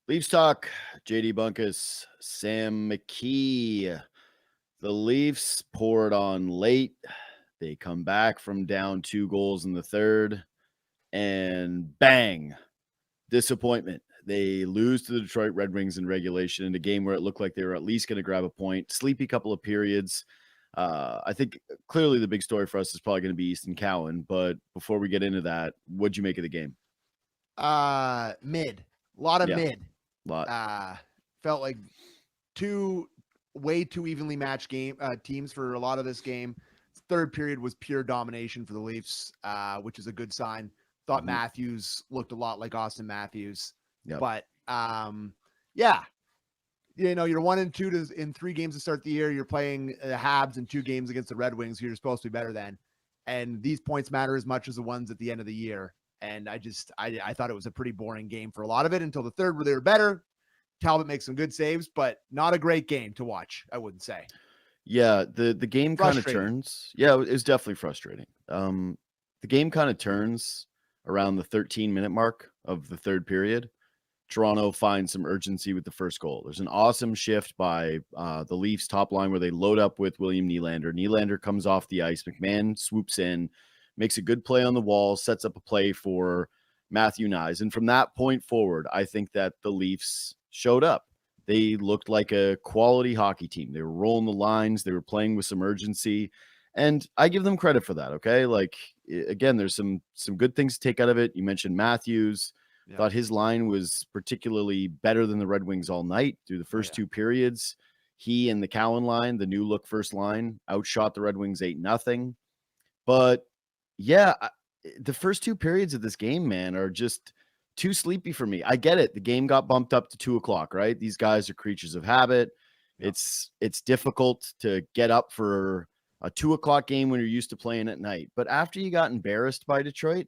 Leafs talk. JD Bunkis, Sam McKee. The Leafs poured on late. They come back from down 2 goals in the third, and bang, disappointment. They lose to the Detroit Red Wings in regulation in a game where it looked like they were at least going to grab a point. Sleepy couple of periods. I think clearly the big story for us is probably going to be Easton Cowan. But before we get into that, what'd you make of the game? Mid. A lot of Yeah, mid. lot. Felt like way too evenly matched teams for a lot of this game. Third period was pure domination for the Leafs, which is a good sign. Thought Matthews looked a lot like Austin Matthews. Yep. But yeah. You're 1-2 in 3 games to start the year. You're playing the Habs in 2 games against the Red Wings, who you're supposed to be better than. And these points matter as much as the ones at the end of the year. And I thought it was a pretty boring game for a lot of it until the third where they were better. Talbot makes some good saves, but not a great game to watch, I wouldn't say. Yeah, the game kind of turns. Yeah, it was definitely frustrating. The game kind of turns around the 13-minute mark of the third period. Toronto finds some urgency with the first goal. There's an awesome shift by the Leafs top line where they load up with William Nylander. Nylander comes off the ice. McMahon swoops in, makes a good play on the wall, sets up a play for Matthew Nyes. And from that point forward, I think that the Leafs showed up. They looked like a quality hockey team. They were rolling the lines. They were playing with some urgency. And I give them credit for that, okay? Like, again, there's some good things to take out of it. You mentioned Matthews. Yeah. Thought his line was particularly better than the Red Wings all night through the first 2 periods. He and the Cowan line, the new look first line, outshot the Red Wings 8-0. But yeah, the first 2 periods of this game, man, are just too sleepy for me. I get it. The game got bumped up to 2:00, right? These guys are creatures of habit. Yeah. It's difficult to get up for a 2:00 game when you're used to playing at night. But after you got embarrassed by Detroit,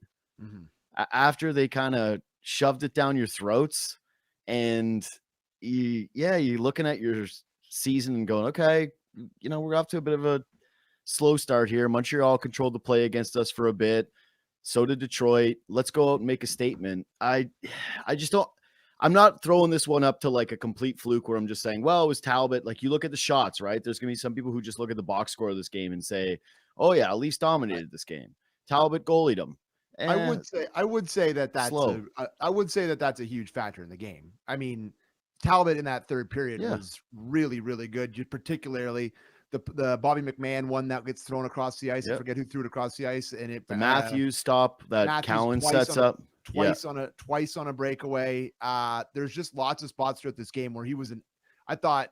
after they kind of shoved it down your throats, and you're looking at your season and going, okay, we're off to a bit of a slow start here. Montreal controlled the play against us for a bit. So did Detroit. Let's go out and make a statement. I just don't. I'm not throwing this one up to like a complete fluke where I'm just saying, well, it was Talbot. Like, you look at the shots, right? There's going to be some people who just look at the box score of this game and say, oh yeah, Leafs dominated this game. Talbot goalied them. I would say that that's a huge factor in the game. I mean, Talbot in that third period was really, really good. Particularly the Bobby McMahon one that gets thrown across the ice. I forget who threw it across the ice, and the Matthews stop that Cowan sets up twice on a breakaway. There's just lots of spots throughout this game where he was I thought,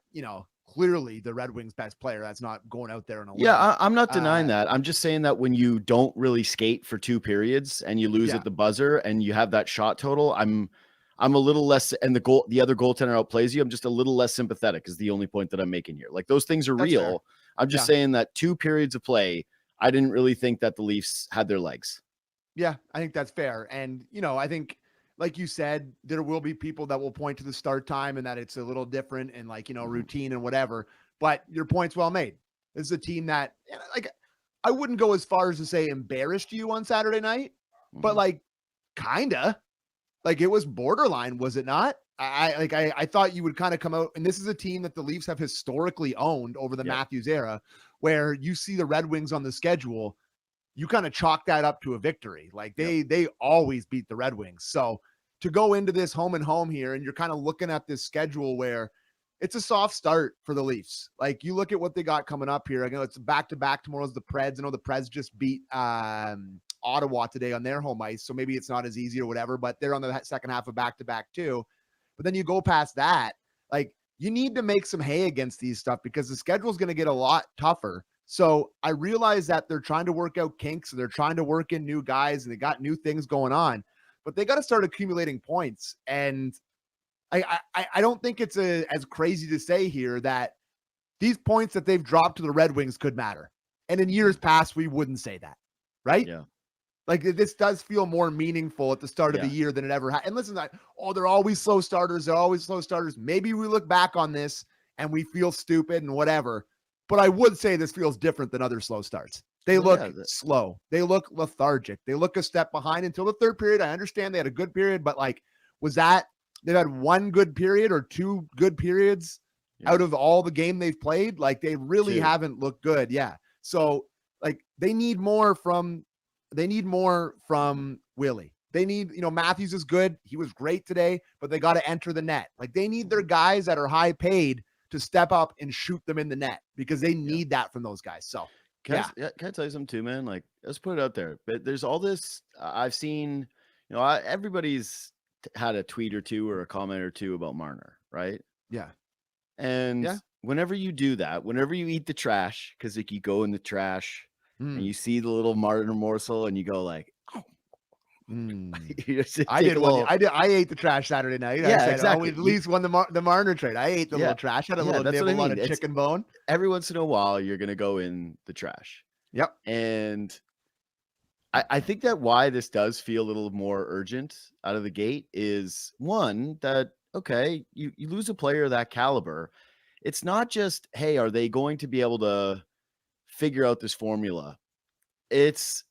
clearly the Red Wings best player. That's not going out there on a limb. Yeah, I'm not denying that. I'm just saying that when you don't really skate for 2 periods and you lose at the buzzer and you have that shot total, I'm a little less, and the other goaltender outplays you, I'm just a little less sympathetic is the only point that I'm making here. Like, those things are real. Fair. I'm just saying that 2 periods of play, I didn't really think that the Leafs had their legs. Yeah, I think that's fair. And, I think, like you said, there will be people that will point to the start time and that it's a little different and routine and whatever, but your point's well made. This is a team that, like, I wouldn't go as far as to say embarrassed you on Saturday night, but kinda. Like, it was borderline, was it not? I thought you would kind of come out, and this is a team that the Leafs have historically owned over the Matthews era, where you see the Red Wings on the schedule, you kind of chalk that up to a victory. Like, they always beat the Red Wings. So to go into this home and home here, and you're kind of looking at this schedule where it's a soft start for the Leafs. Like, you look at what they got coming up here. I know it's back-to-back. Tomorrow's the Preds. I know the Preds just beat Ottawa today on their home ice, so maybe it's not as easy or whatever, but they're on the second half of back-to-back too. But then you go past that, like, you need to make some hay against these stuff because the schedule is going to get a lot tougher. So I realize that they're trying to work out kinks and they're trying to work in new guys and they got new things going on, but they got to start accumulating points. And I don't think it's as crazy to say here that these points that they've dropped to the Red Wings could matter. And in years past, we wouldn't say that, right? Yeah. Like, this does feel more meaningful at the start of the year than it ever had. And listen, they're always slow starters. They're always slow starters. Maybe we look back on this and we feel stupid and whatever. But I would say this feels different than other slow starts. They look slow. They look lethargic. They look a step behind until the third period. I understand they had a good period, but like, was that they've had one good period or two good periods out of all the game they've played. Like they really haven't looked good. Yeah. So like they need more from Willie. They need, Matthews is good. He was great today, but they got to enter the net. Like they need their guys that are high paid to step up and shoot them in the net because they need that from those guys. So can I tell you something too, man? Like let's put it out there. But there's all this I've seen, everybody's had a tweet or two or a comment or two about Marner, right? Yeah. And whenever you do that, whenever you eat the trash, because like you go in the trash and you see the little Marner morsel and you go like, oh. I did one. I ate the trash Saturday night. Yeah, I said, exactly. We at least won the Marner trade. I ate the little trash. Had a little nibble on a chicken bone. Every once in a while, you're gonna go in the trash. Yep. And I think that why this does feel a little more urgent out of the gate is one that you lose a player of that caliber. It's not just, hey, are they going to be able to figure out this formula? It's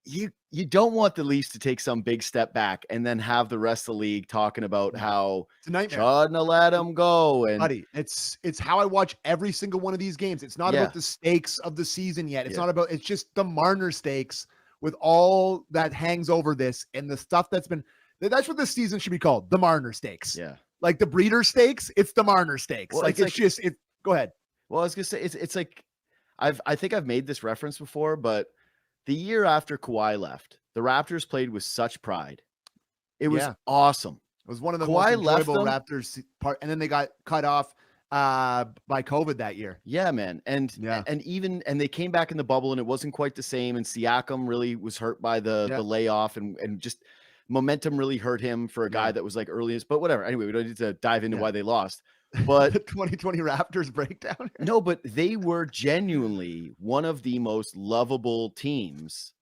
you don't want the Leafs to take some big step back and then have the rest of the league talking about how it's a nightmare. Trying to let them go. And buddy, it's how I watch every single one of these games. It's not about the stakes of the season yet. It's not about, it's just the Marner stakes with all that hangs over this and the stuff that's what this season should be called. The Marner stakes. Yeah. Like the breeder stakes, it's the Marner stakes. Well, go ahead. Well, I was gonna say it's like I think I've made this reference before, but the year after Kawhi left, the Raptors played with such pride. It was awesome. It was one of the most enjoyable Raptors part, and then they got cut off by COVID that year. Yeah, man. And they came back in the bubble and it wasn't quite the same. And Siakam really was hurt by the layoff and just momentum really hurt him for a guy that was like earliest, but whatever. Anyway, we don't need to dive into why they lost. But the 2020 Raptors breakdown. No, but they were genuinely one of the most lovable teams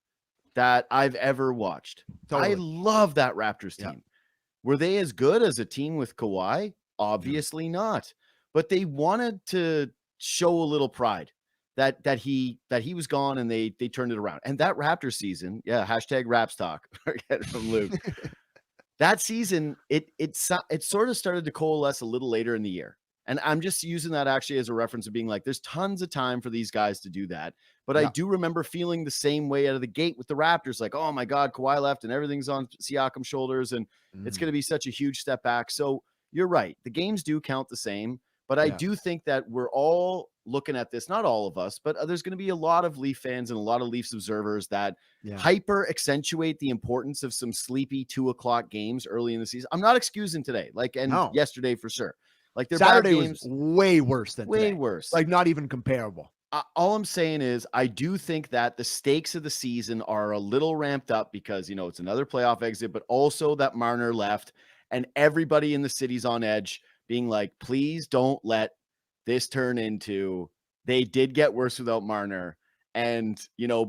that I've ever watched. Totally. I love that Raptors team. Were they as good as a team with Kawhi? Obviously not. But they wanted to show a little pride that he was gone and they turned it around. And that Raptors season, hashtag Raps talk from Luke. That season, it sort of started to coalesce a little later in the year. And I'm just using that actually as a reference of being like, there's tons of time for these guys to do that. But I do remember feeling the same way out of the gate with the Raptors. Like, oh my God, Kawhi left and everything's on Siakam's shoulders. And it's going to be such a huge step back. So you're right. The games do count the same. But I do think that we're all looking at this, not all of us, but there's going to be a lot of Leaf fans and a lot of Leafs observers that hyper accentuate the importance of some sleepy 2:00 games early in the season. I'm not excusing today, yesterday for sure. Like their Saturday bad games, was way worse than today. Worse. Like not even comparable. All I'm saying is I do think that the stakes of the season are a little ramped up because, it's another playoff exit, but also that Marner left and everybody in the city's on edge being like, please don't let this turn into they did get worse without Marner. And,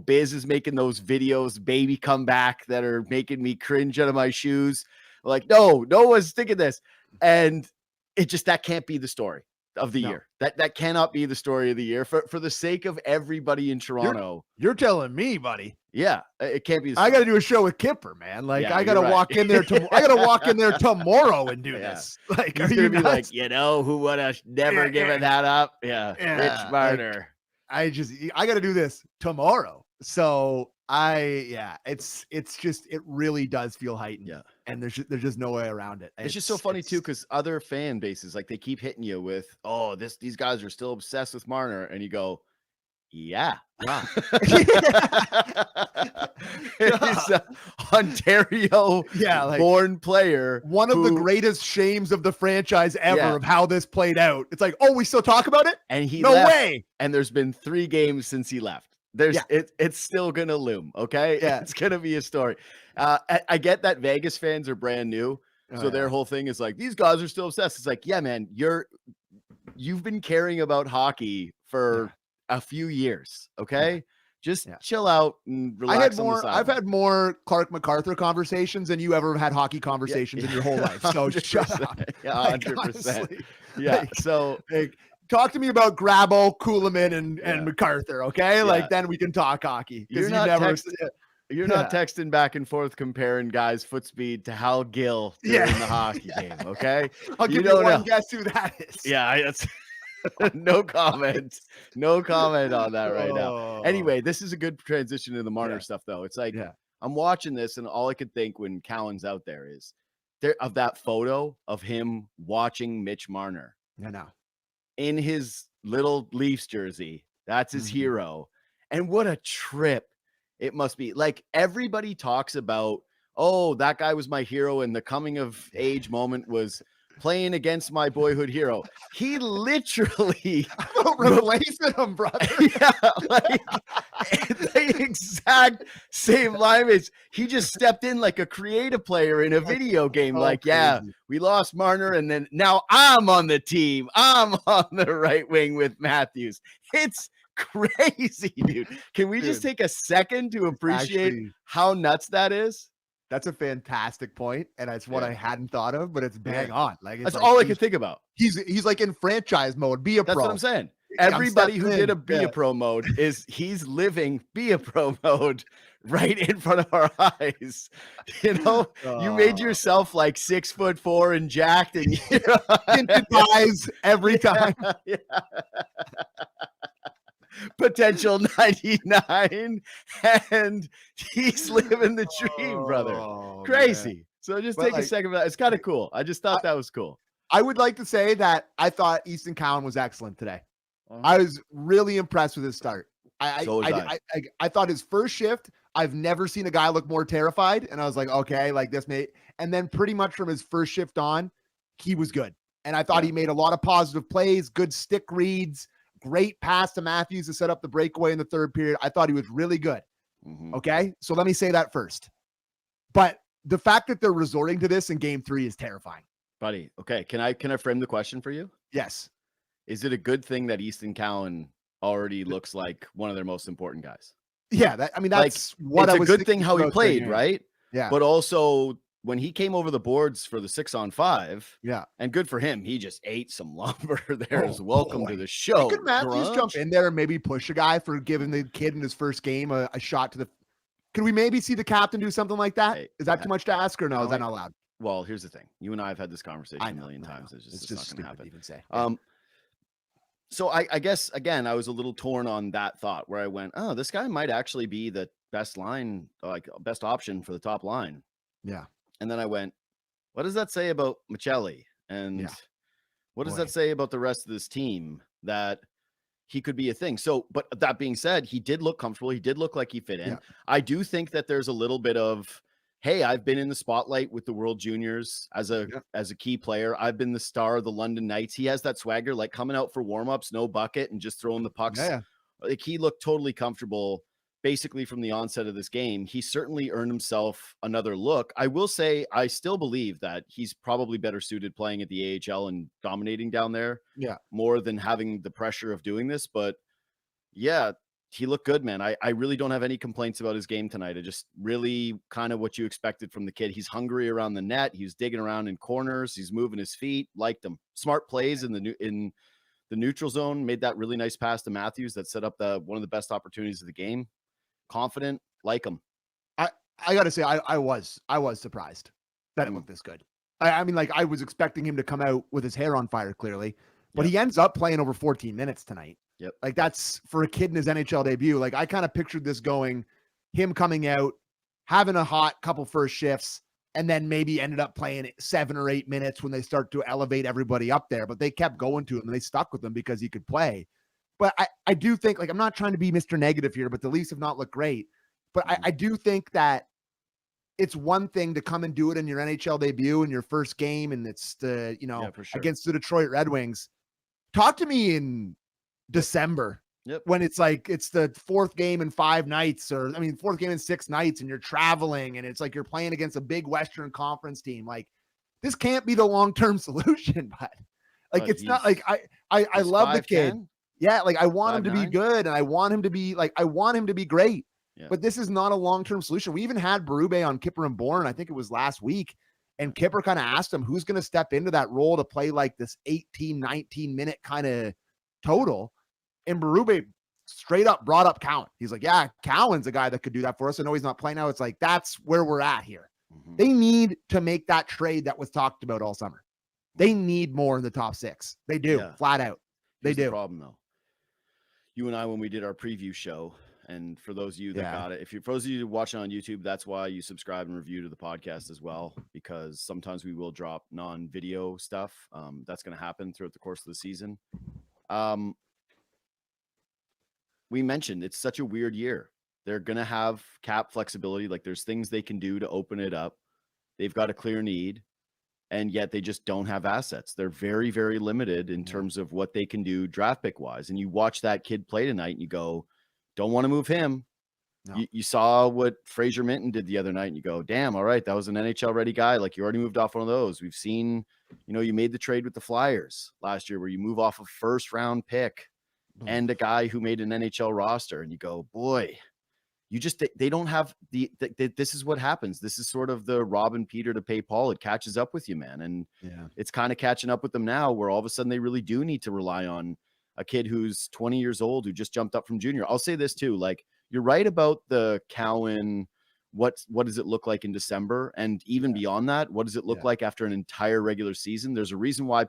Biz is making those videos, baby comeback that are making me cringe out of my shoes. Like, no one's thinking this. And it just, that can't be the story of the year. That cannot be the story of the year for the sake of everybody in Toronto. You're telling me, buddy. Yeah, it can't be. I got to do a show with Kipper, man. Like I got to walk in there. I got to walk in there tomorrow and do this. Like, he's gonna be like, who would have never given that up? Yeah, Rich Marner. Like, I got to do this tomorrow. So it's just, it really does feel heightened. Yeah. And there's just no way around it. It's just so funny too, because other fan bases, like they keep hitting you with, these guys are still obsessed with Marner. And you go, yeah. He's an Ontario born player. One of the greatest shames of the franchise ever of how this played out. It's like, we still talk about it? And he no left, way. And there's been 3 games since he left. It's still gonna loom. Okay. Yeah. It's gonna be a story. I get that Vegas fans are brand new. So their whole thing is like, these guys are still obsessed. It's like, yeah, man, you've been caring about hockey for a few years. Okay. Just chill out and relax. I've had more Clark MacArthur conversations than you ever had hockey conversations in your whole life. So shut up. Yeah, 100%. So talk to me about Grabo, Kuhlman, and MacArthur, okay? Like then we can talk hockey. You're You're not texting back and forth comparing guys' foot speed to Hal Gill during the hockey game, okay? I'll give you one guess who that is. Yeah, that's no comment. No comment on that right now. Anyway, this is a good transition to the Marner stuff, though. It's like I'm watching this, and all I could think when Cowan's out there is of that photo of him watching Mitch Marner. I know. In his little Leafs jersey. That's his hero. And what a trip it must be. Like, everybody talks about, oh, that guy was my hero, and the coming of age moment was playing against my boyhood hero. He literally replacing him, brother. Yeah, like the exact same language. He just stepped in like a creative player in a video game. We lost Marner, and then now I'm on the team. I'm on the right wing with Matthews. It's crazy, dude. Can we just take a second to appreciate how nuts that is? That's a fantastic point, and it's what I hadn't thought of, but it's bang on. Like, that's all I could think about. He's like in franchise mode. Be a pro. That's what I'm saying. Everybody who did a be a pro mode he's living be a pro mode right in front of our eyes. You know, you made yourself like 6'4" and jacked, and tinted eyes every time. Yeah. Potential 99, and he's living the dream, brother. Crazy. Man. So just take a second for that. It's kind of cool. I just thought that was cool. I would like to say that I thought Easton Cowan was excellent today. I was really impressed with his start. I thought his first shift, I've never seen a guy look more terrified, and I was like, okay, like this may. And then pretty much from his first shift on, he was good, and I thought he made a lot of positive plays, good stick reads. Great pass to Matthews to set up the breakaway in the third period. I thought he was really good. Okay. So let me say that first. But the fact that they're resorting to this in game 3 is terrifying. Buddy. Okay. Can I frame the question for you? Yes. Is it a good thing that Easton Cowan already looks like one of their most important guys? Yeah. That's like, what I was a good thing how he played, right? Yeah. But also, when he came over the boards for the 6-on-5, and good for him, he just ate some lumber there. Welcome to the show. Could Matthews jump in there and maybe push a guy for giving the kid in his first game a shot to the? Can we maybe see the captain do something like that? Is that too much to ask, or no? Is that not allowed? Well, here's the thing. You and I have had this conversation a million times. It's just not going to happen. Even say. So I guess again, I was a little torn on that thought where I went, oh, this guy might actually be the best option for the top line. Yeah. And then I went, what does that say about Michelli? And what does that say about the rest of this team that he could be a thing? So, but that being said, he did look comfortable. He did look like he fit in. Yeah. I do think that there's a little bit of, hey, I've been in the spotlight with the World Juniors as a key player. I've been the star of the London Knights. He has that swagger, like coming out for warmups, no bucket, and just throwing the pucks. Yeah. Like, he looked totally comfortable basically from the onset of this game. He certainly earned himself another look. I will say, I still believe that he's probably better suited playing at the AHL and dominating down there more than having the pressure of doing this. But yeah, he looked good, man. I really don't have any complaints about his game tonight. I just really kind of what you expected from the kid. He's hungry around the net. He was digging around in corners. He's moving his feet. Liked him. Smart plays in the neutral zone. Made that really nice pass to Matthews that set up one of the best opportunities of the game. Confident, like him. I gotta say, I was surprised that it looked this good. I mean, like, I was expecting him to come out with his hair on fire, clearly, but he ends up playing over 14 minutes tonight. Yep. Like, that's for a kid in his NHL debut. Like, I kind of pictured this going, him coming out, having a hot couple first shifts, and then maybe ended up playing 7 or 8 minutes when they start to elevate everybody up there. But they kept going to him, and they stuck with him because he could play. But I do think, like, I'm not trying to be Mr. Negative here, but the Leafs have not looked great. But I do think that it's one thing to come and do it in your NHL debut in your first game, and it's against the Detroit Red Wings. Talk to me in December when it's like it's the 4th game in 5 nights, or 4th game in 6 nights, and you're traveling, and it's like you're playing against a big Western Conference team. Like, this can't be the long-term solution, but like it's not like I love the kid. Yeah, like, I want him to be good, and I want him to be great. Yeah. But this is not a long-term solution. We even had Berube on Kipper and Bourne, I think it was last week, and Kipper kind of asked him who's going to step into that role to play like this 18, 19-minute kind of total. And Berube straight up brought up Cowan. He's like, yeah, Cowan's a guy that could do that for us. I know he's not playing now. It's like, that's where we're at here. Mm-hmm. They need to make that trade that was talked about all summer. They need more in the top 6. They do, flat out. They do. The problem, though. You and I, when we did our preview show, and for those of you that got it, for those of you watching on YouTube, that's why you subscribe and review to the podcast as well, because sometimes we will drop non-video stuff. That's going to happen throughout the course of the season. We mentioned it's such a weird year. They're going to have cap flexibility. Like, there's things they can do to open it up. They've got a clear need, and yet they just don't have assets. They're very, very limited in terms of what they can do draft pick wise. And you watch that kid play tonight and you go, don't want to move him. No. You saw what Fraser Minton did the other night and you go, damn, all right, that was an NHL ready guy. Like, you already moved off one of those. We've seen, you made the trade with the Flyers last year where you move off a first round pick and a guy who made an NHL roster, and you go, boy, they don't have this is what happens. This is sort of the Robin Peter to pay Paul. It catches up with you, man. And it's kind of catching up with them now, where all of a sudden they really do need to rely on a kid who's 20 years old, who just jumped up from junior. I'll say this too. Like, you're right about the Cowan. What does it look like in December? And even beyond that, what does it look like after an entire regular season? There's a reason why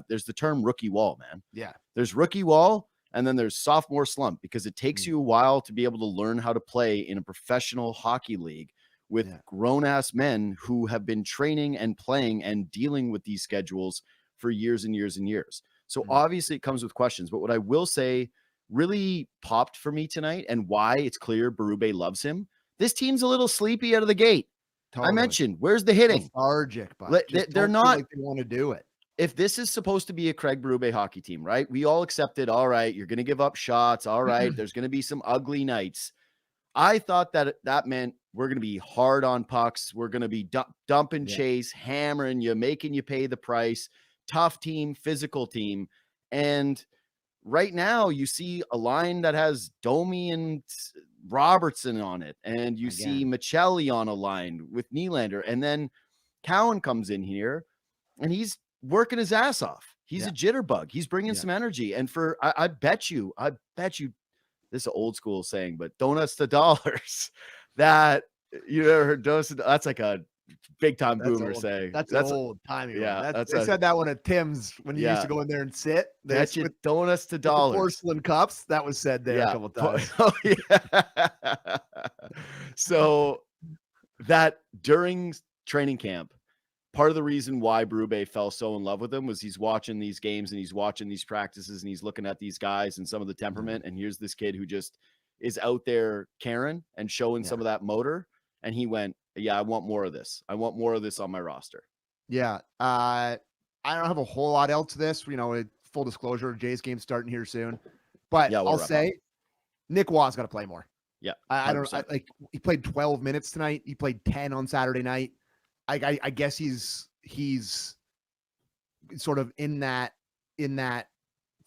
there's the term rookie wall, man. Yeah. There's rookie wall. And then there's sophomore slump, because it takes you a while to be able to learn how to play in a professional hockey league with grown-ass men who have been training and playing and dealing with these schedules for years and years and years. So obviously it comes with questions. But what I will say really popped for me tonight, and why it's clear Berube loves him, this team's a little sleepy out of the gate. Totally. I mentioned, where's the hitting? Lethargic, but they're not like they want to do it. If this is supposed to be a Craig Berube hockey team, right? We all accepted, all right, you're going to give up shots. All right, there's going to be some ugly nights. I thought that meant we're going to be hard on pucks. We're going to be dump and chase, hammering you, making you pay the price. Tough team, physical team. And right now you see a line that has Domi and Robertson on it. And you see Michelli on a line with Nylander. And then Cowan comes in here and he's working his ass off. He's a jitterbug. He's bringing some energy. And I bet you, this is an old school saying, but donuts to dollars. That you ever heard donuts? That's like a big time boomer saying. That's old timey. Yeah, they said that one at Tim's when you used to go in there and sit. That's with donuts to dollars. Porcelain cups. That was said there a couple times. Oh yeah. So that during training camp, part of the reason why Berube fell so in love with him was he's watching these games and he's watching these practices and he's looking at these guys and some of the temperament. And here's this kid who just is out there caring and showing some of that motor. And he went, yeah, I want more of this. I want more of this on my roster. Yeah. I don't have a whole lot else to this. Full disclosure, Jay's game's starting here soon. But I'll say Nick Waugh's got to play more. Yeah. He played 12 minutes tonight. He played 10 on Saturday night. I guess he's sort of in that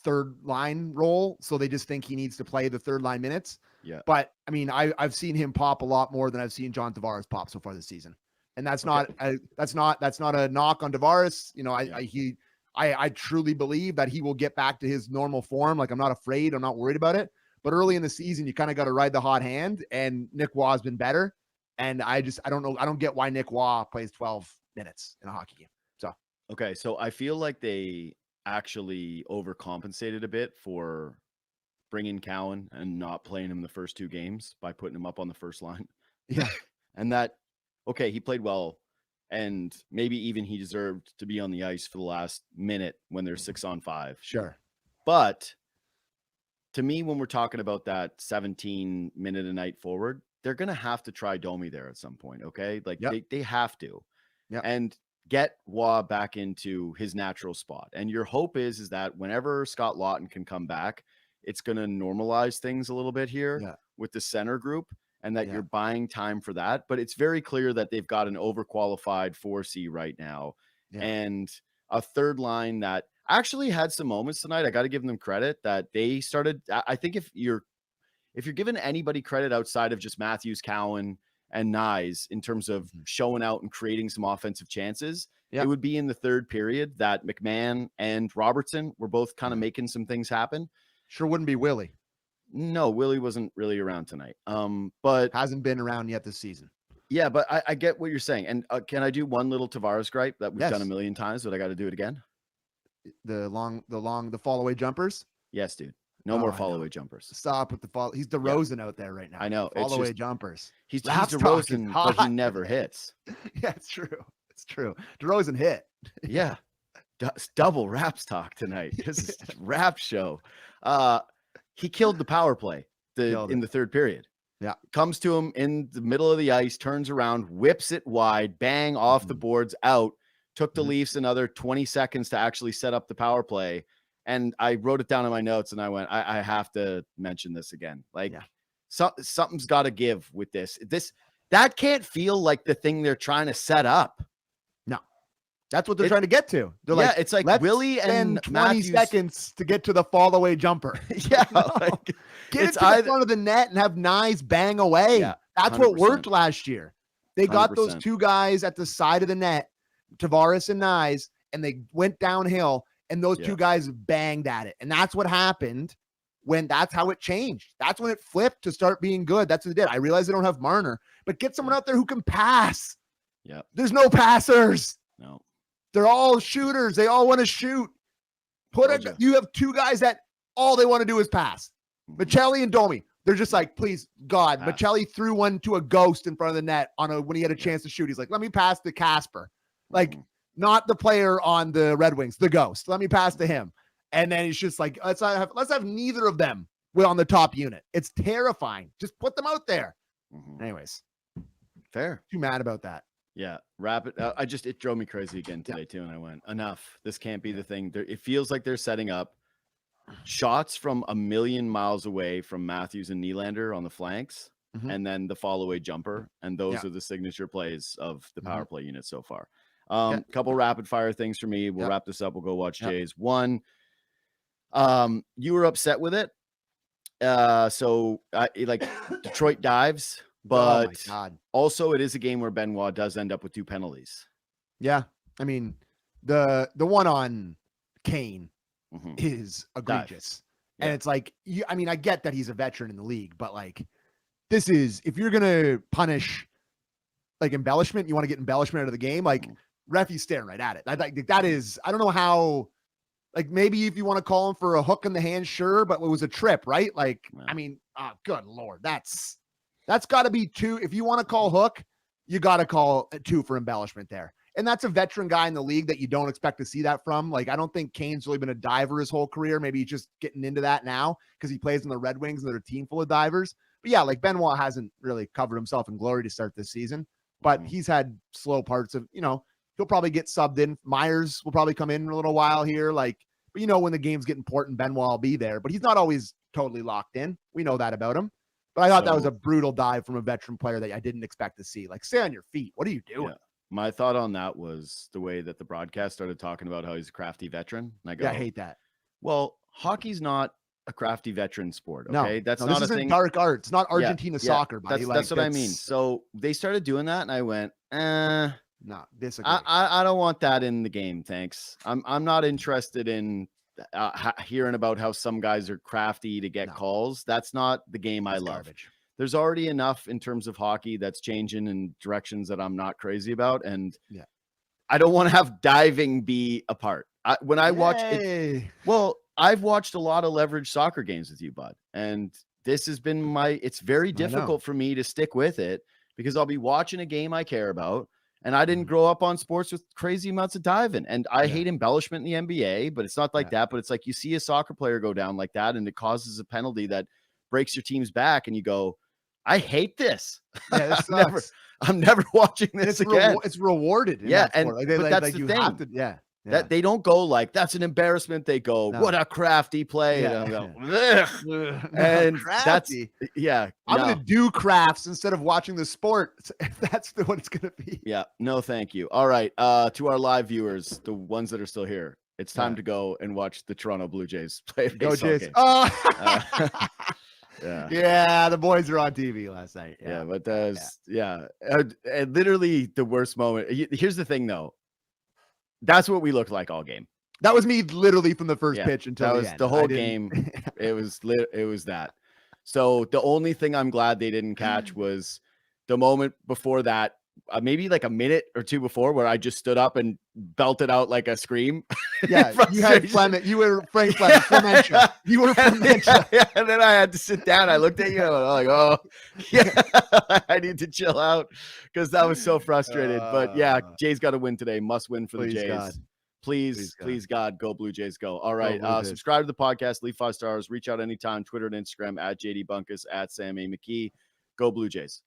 third line role. So they just think he needs to play the third line minutes. Yeah. But I mean, I've seen him pop a lot more than I've seen John Tavares pop so far this season. And that's not a knock on Tavares. I truly believe that he will get back to his normal form. Like, I'm not afraid. I'm not worried about it. But early in the season, you kind of got to ride the hot hand, and Nick Waugh has been better. And I don't know. I don't get why Nick Waugh plays 12 minutes in a hockey game. So I feel like they actually overcompensated a bit for bringing Cowan and not playing him the first 2 games by putting him up on the first line. Yeah. And he played well, and maybe even he deserved to be on the ice for the last minute when they're 6-on-5. Sure. But to me, when we're talking about that 17-minute a night forward, they're going to have to try Domi there at some point. Okay. Like they have to, and get Waugh back into his natural spot. And your hope is that whenever Scott Lawton can come back, it's going to normalize things a little bit here with the center group, and that you're buying time for that. But it's very clear that they've got an overqualified 4C right now, and a third line that actually had some moments tonight. I got to give them credit that they started. I think if you're giving anybody credit outside of just Matthews, Cowan, and Nyes in terms of showing out and creating some offensive chances, it would be in the third period that McMahon and Robertson were both kind of making some things happen. Sure wouldn't be Willie. No, Willie wasn't really around tonight. But hasn't been around yet this season. Yeah, but I get what you're saying. And can I do one little Tavares gripe that we've Yes. done a million times, but I got to do it again? The fall away jumpers. Yes, dude. No more fall away jumpers. Stop with the fall. He's DeRozan out there right now. I know. Fall away jumpers. He's DeRozan, but he never hits. Yeah, it's true. It's true. DeRozan hit. Yeah. Double Raps talk tonight. This is a rap show. He killed the power play in the third period. Yeah. Comes to him in the middle of the ice, turns around, whips it wide, bang, off the boards, out. Took the Leafs another 20 seconds to actually set up the power play. And I wrote it down in my notes and I went, I have to mention this again. Like something's got to give with this. That can't feel like the thing they're trying to set up. No, that's what they're trying to get to. They're like, it's like let's Willie and 20 seconds to get to the fall away jumper. Yeah. Like, get it to the front of the net and have Nyes bang away. Yeah, that's 100%. what worked last year. They got 100%. those two guys at the side of the net, Tavares and Nyes, and they went downhill. And those two guys banged at it. And that's what happened that's how it changed. That's when it flipped to start being good. That's what they did. I realize they don't have Marner, but get someone out there who can pass. Yeah. There's no passers. No. They're all shooters. They all want to shoot. You have two guys that all they want to do is pass. Michelli and Domi. They're just like, please, God. Pass. Michelli threw one to a ghost in front of the net when he had a chance to shoot. He's like, let me pass to Casper. Like, not the player on the Red Wings, the ghost. Let me pass to him. And then he's just like, let's have neither of them on the top unit. It's terrifying. Just put them out there. Anyways. Fair. Too mad about that. Yeah. Rapid. It drove me crazy again today too. And I went, enough. This can't be the thing. It feels like they're setting up shots from a million miles away from Matthews and Nylander on the flanks. And then the fall away jumper. And those are the signature plays of the power play unit so far. Couple rapid fire things for me. We'll wrap this up. We'll go watch Jays. One, you were upset with it. So like Detroit dives, but also it is a game where Benoit does end up with 2 penalties. Yeah. I mean, the one on Kane is egregious. And it's like, I get that he's a veteran in the league, but like, if you're going to punish like embellishment, you want to get embellishment out of the game, like, Referee's staring right at it. That is, I don't know how, like maybe if you want to call him for a hook in the hand, sure, but it was a trip, right? Like, I mean, good Lord, that's got to be 2. If you want to call hook, you got to call 2 for embellishment there. And that's a veteran guy in the league that you don't expect to see that from. Like, I don't think Kane's really been a diver his whole career. Maybe he's just getting into that now because he plays in the Red Wings and they're a team full of divers. But yeah, like Benoit hasn't really covered himself in glory to start this season, but he's had slow parts of, he'll probably get subbed in. Myers will probably come in a little while here. Like, but when the games get important, Benoit will be there, but he's not always totally locked in. We know that about him. But I thought that was a brutal dive from a veteran player that I didn't expect to see. Like, stay on your feet. What are you doing? Yeah. My thought on that was the way that the broadcast started talking about how he's a crafty veteran. And I go, I hate that. Well, hockey's not a crafty veterin sport. Okay. That's not this a isn't thing. Dark art. It's not Argentina soccer, buddy. That's what I mean. So they started doing that and I went, no, disagree. I don't want that in the game. Thanks. I'm not interested in hearing about how some guys are crafty to get calls. That's not the game I love. Garbage. There's already enough in terms of hockey that's changing in directions that I'm not crazy about. And I don't want to have diving be a part. When I watch it, I've watched a lot of leverage soccer games with you, bud. And this has been it's very difficult for me to stick with it because I'll be watching a game I care about. And I didn't grow up on sports with crazy amounts of diving. And I hate embellishment in the NBA, but it's not like that. But it's like you see a soccer player go down like that and it causes a penalty that breaks your team's back. And you go, I hate this. Yeah, I'm never watching this again. It's rewarded. But that's the thing. That they don't go like, that's an embarrassment. They go, what a crafty play. And I'm going, and crafty. I'm going to do crafts instead of watching the sport. That's what it's going to be. Yeah. No, thank you. All right. To our live viewers, the ones that are still here, it's time to go and watch the Toronto Blue Jays play. Go Jays. Game. Yeah, the boys were on TV last night. But literally the worst moment. Here's the thing though. That's what we looked like all game. That was me literally from the first pitch until the end. The whole game. It was that. So the only thing I'm glad they didn't catch was the moment before that, maybe like a minute or two before, where I just stood up and belted out like a scream. Yeah, you had Fleming. You were Frank Fleming. Fermentia. You were Fermentia. Yeah, and then I had to sit down. I looked at you and I was like, oh, yeah, I need to chill out because that was so frustrated. But yeah, Jays got to win today. Must win for the Jays. God. Please, God, go Blue Jays, go. All right. Subscribe to the podcast, leave 5 stars, reach out anytime, Twitter and Instagram at JD Bunkis, at Sam A. McKee. Go Blue Jays.